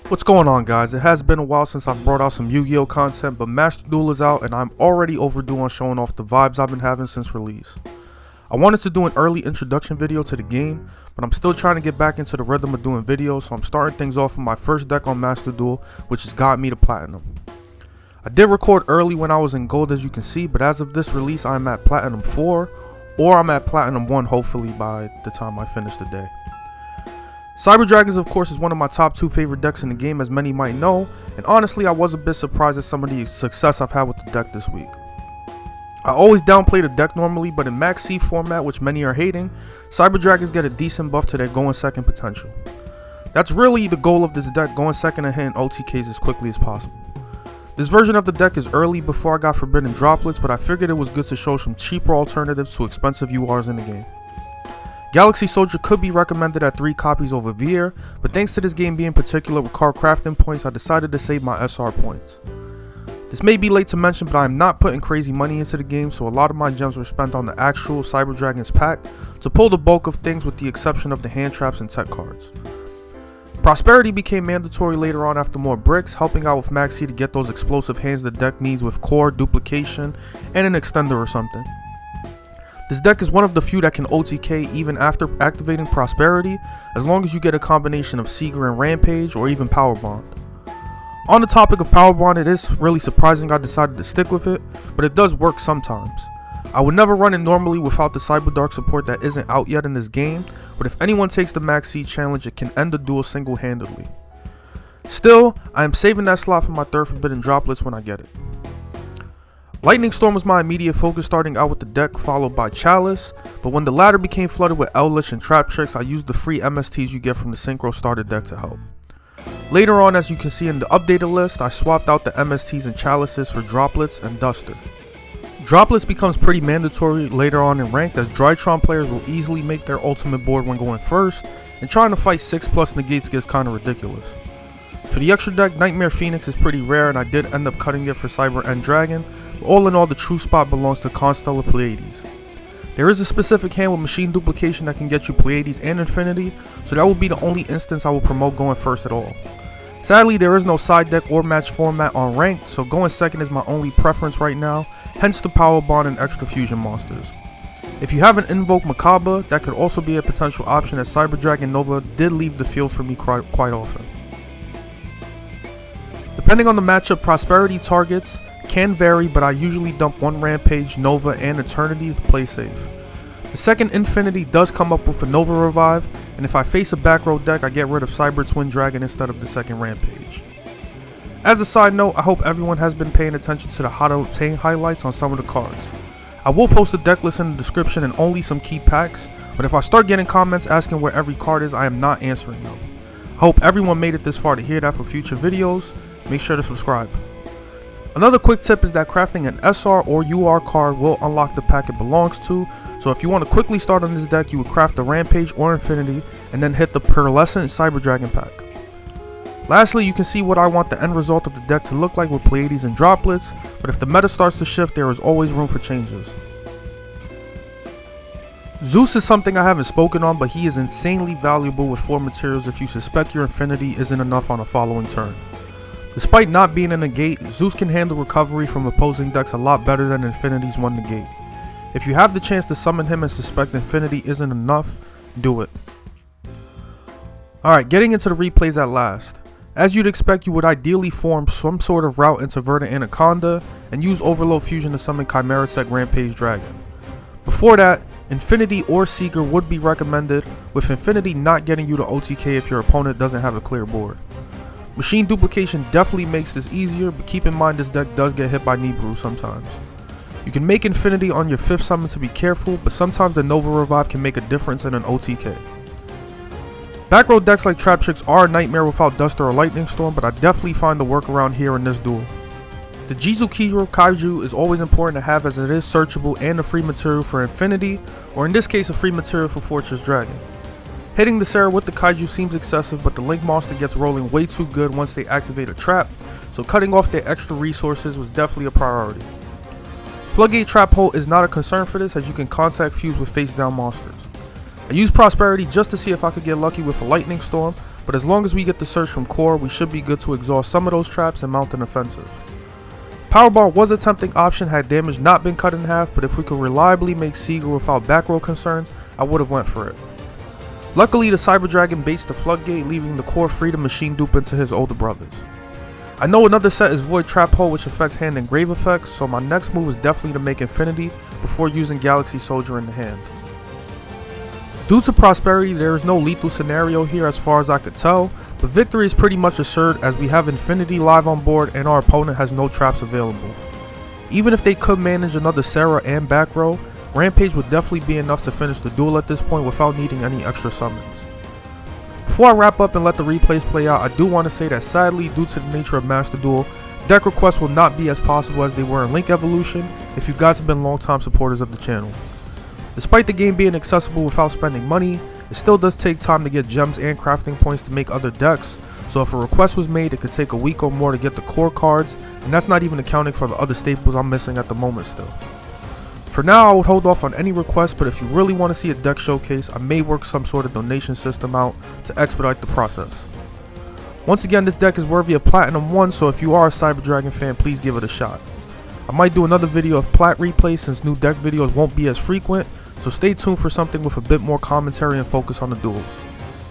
What's going on, guys? It has been a while since I've brought out some Yu-Gi-Oh content, but Master Duel is out and I'm already overdue on showing off the vibes I've been having since release. I wanted to do an early introduction video to the game, but I'm still trying to get back into the rhythm of doing videos, so I'm starting things off with my first deck on Master Duel, which has got me to Platinum. I did record early when I was in Gold, as you can see, but as of this release I'm at Platinum 4, or I'm at Platinum 1 hopefully by the time I finish the day. Cyber Dragons, of course, is one of my top 2 favorite decks in the game, as many might know, and honestly I was a bit surprised at some of the success I've had with the deck this week. I always downplay the deck normally, but in Maxx C format, which many are hating, Cyber Dragons get a decent buff to their going second potential. That's really the goal of this deck, going second and hitting OTKs as quickly as possible. This version of the deck is early before I got Forbidden Droplets, but I figured it was good to show some cheaper alternatives to expensive URs in the game. Galaxy Soldier could be recommended at 3 copies over Vier, but thanks to this game being particular with card crafting points, I decided to save my SR points. This may be late to mention, but I am not putting crazy money into the game, so a lot of my gems were spent on the actual Cyber Dragons pack to pull the bulk of things, with the exception of the hand traps and tech cards. Prosperity became mandatory later on after more bricks, helping out with Maxx C to get those explosive hands the deck needs with core, duplication, and an extender or something. This deck is one of the few that can OTK even after activating Prosperity, as long as you get a combination of Seeger and Rampage, or even Power Bond. On the topic of Power Bond, it is really surprising I decided to stick with it, but it does work sometimes. I would never run it normally without the Cyber Dark support that isn't out yet in this game, but if anyone takes the Maxx C challenge, it can end the duel single-handedly. Still, I am saving that slot for my third Forbidden Droplets when I get it. Lightning Storm was my immediate focus, starting out with the deck followed by Chalice, but when the latter became flooded with Eldritch and Trap Tricks, I used the free MSTs you get from the Synchro starter deck to help. Later on, as you can see in the updated list, I swapped out the MSTs and Chalices for Droplets and Duster. Droplets becomes pretty mandatory later on in ranked, as Drytron players will easily make their ultimate board when going first, and trying to fight 6+ negates gets kinda ridiculous. For the extra deck, Nightmare Phoenix is pretty rare and I did end up cutting it for Cyber End Dragon, but all in all the true spot belongs to Constellar Pleiades. There is a specific hand with Machine Duplication that can get you Pleiades and Infinity, so that will be the only instance I will promote going first at all. Sadly, there is no side deck or match format on ranked, so going second is my only preference right now, hence the Power Bond and extra fusion monsters. If you haven't invoked Macabre, that could also be a potential option, as Cyber Dragon Nova did leave the field for me quite often. Depending on the matchup, Prosperity targets can vary, but I usually dump one Rampage, Nova, and Eternity to play safe. The second Infinity does come up with a Nova Revive, and if I face a back row deck, I get rid of Cyber Twin Dragon instead of the second Rampage. As a side note, I hope everyone has been paying attention to the how to obtain highlights on some of the cards. I will post a deck list in the description and only some key packs, but if I start getting comments asking where every card is, I am not answering them. I hope everyone made it this far to hear that. For future videos, make sure to subscribe. Another quick tip is that crafting an SR or UR card will unlock the pack it belongs to, so if you want to quickly start on this deck, you would craft the Rampage or Infinity and then hit the Pearlescent Cyber Dragon pack. Lastly, you can see what I want the end result of the deck to look like with Pleiades and Droplets, but if the meta starts to shift, there is always room for changes. Zeus is something I haven't spoken on, but he is insanely valuable with 4 materials if you suspect your Infinity isn't enough on a following turn. Despite not being a negate, Zeus can handle recovery from opposing decks a lot better than Infinity's one negate. If you have the chance to summon him and suspect Infinity isn't enough, do it. Alright, getting into the replays at last. As you'd expect, you would ideally form some sort of route into Verte Anaconda and use Overload Fusion to summon Chimeratech Rampage Dragon. Before that, Infinity or Seeker would be recommended, with Infinity not getting you to OTK if your opponent doesn't have a clear board. Machine Duplication definitely makes this easier, but keep in mind this deck does get hit by Nebula sometimes. You can make Infinity on your 5th summon to be careful, but sometimes the Nova Revive can make a difference in an OTK. Back row decks like Trap Tricks are a nightmare without Duster or Lightning Storm, but I definitely find the workaround here in this duel. The Jizukiru Kaiju is always important to have, as it is searchable and a free material for Infinity, or in this case a free material for Fortress Dragon. Hitting the Sarah with the Kaiju seems excessive, but the Link monster gets rolling way too good once they activate a trap, so cutting off their extra resources was definitely a priority. Floodgate Trap Hole is not a concern for this, as you can contact fuse with face down monsters. I used Prosperity just to see if I could get lucky with a Lightning Storm, but as long as we get the search from core, we should be good to exhaust some of those traps and mount an offensive. Powerbomb was a tempting option had damage not been cut in half, but if we could reliably make Seeger without back row concerns, I would have went for it. Luckily, the Cyber Dragon baits the floodgate, leaving the core free to machine dupe into his older brothers. I know another set is Void Trap Hole, which affects hand and grave effects, so my next move is definitely to make Infinity before using Galaxy Soldier in the hand. Due to Prosperity, there is no lethal scenario here as far as I could tell, but victory is pretty much assured as we have Infinity live on board and our opponent has no traps available. Even if they could manage another Sarah and back row, Rampage would definitely be enough to finish the duel at this point without needing any extra summons. Before I wrap up and let the replays play out, I do want to say that sadly, due to the nature of Master Duel, deck requests will not be as possible as they were in Link Evolution if you guys have been long-time supporters of the channel. Despite the game being accessible without spending money, it still does take time to get gems and crafting points to make other decks, so if a request was made, it could take a week or more to get the core cards, and that's not even accounting for the other staples I'm missing at the moment still. For now, I would hold off on any requests, but if you really want to see a deck showcase, I may work some sort of donation system out to expedite the process. Once again, this deck is worthy of Platinum 1, so if you are a Cyber Dragon fan, please give it a shot. I might do another video of Plat replays since new deck videos won't be as frequent, so stay tuned for something with a bit more commentary and focus on the duels.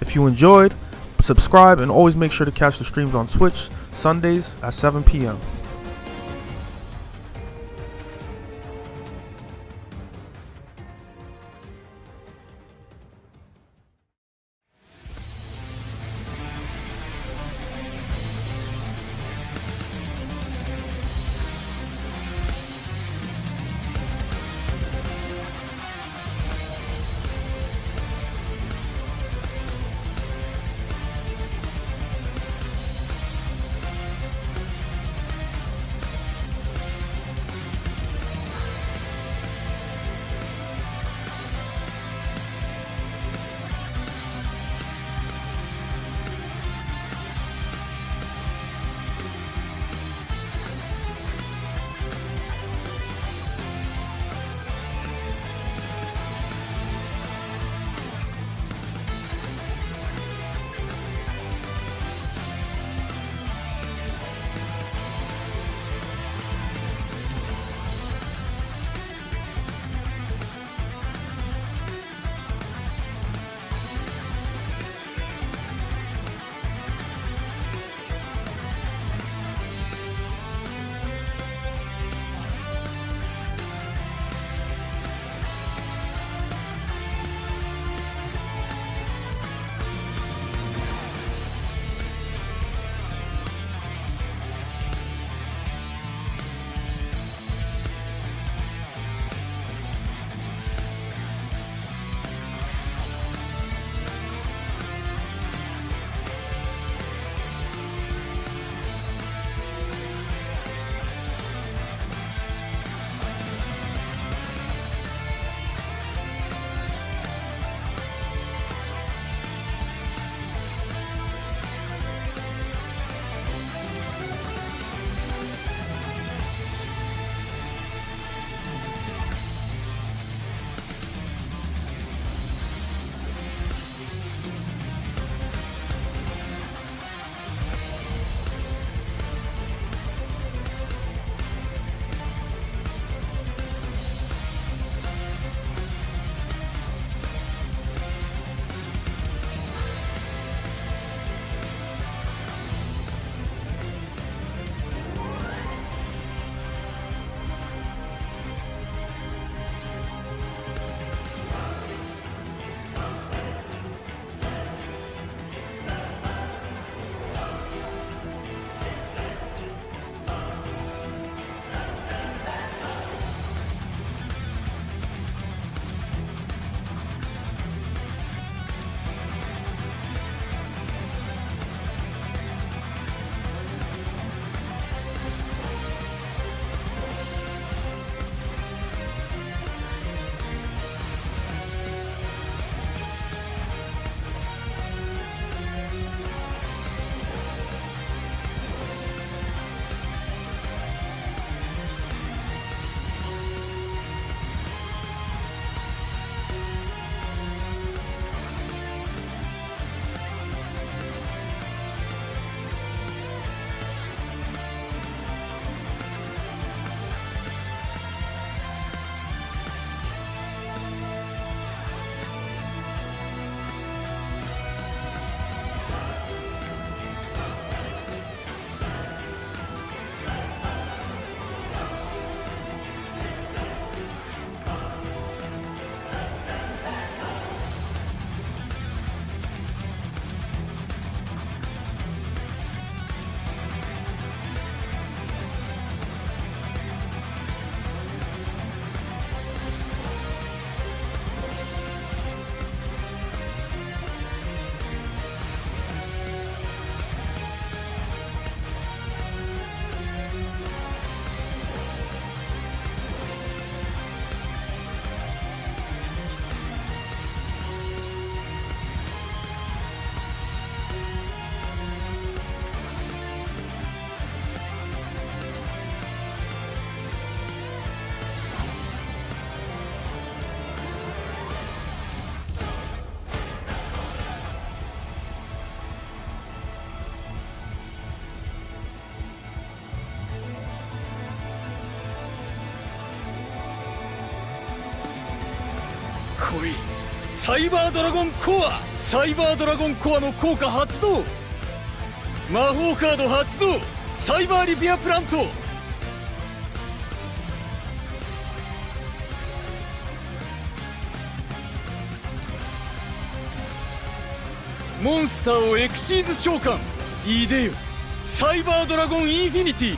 If you enjoyed, subscribe and always make sure to catch the streams on Twitch, Sundays at 7 PM. 来い。サイバードラゴンコア。サイバードラゴンコアの効果発動。魔法カード発動。サイバーリビアプラント。モンスターをエクシーズ召喚。いでよ、サイバードラゴンインフィニティ。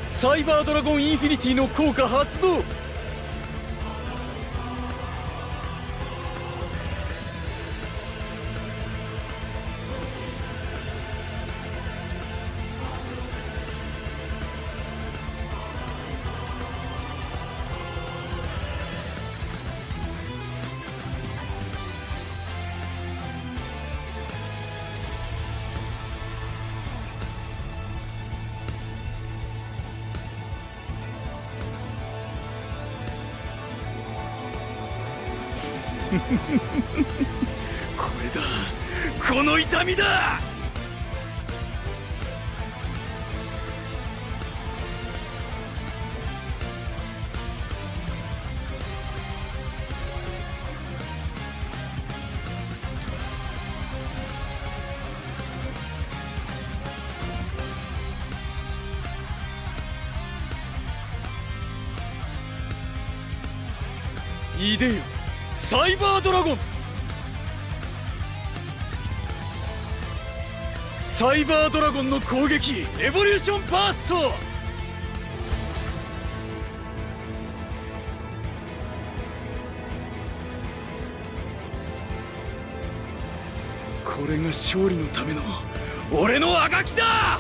サイバードラゴンインフィニティの効果発動。これだ、この痛みだ。いでよ、サイバードラゴン。サイバードラゴンの攻撃、エボリューションバースト。これが勝利のための俺のあがきだ。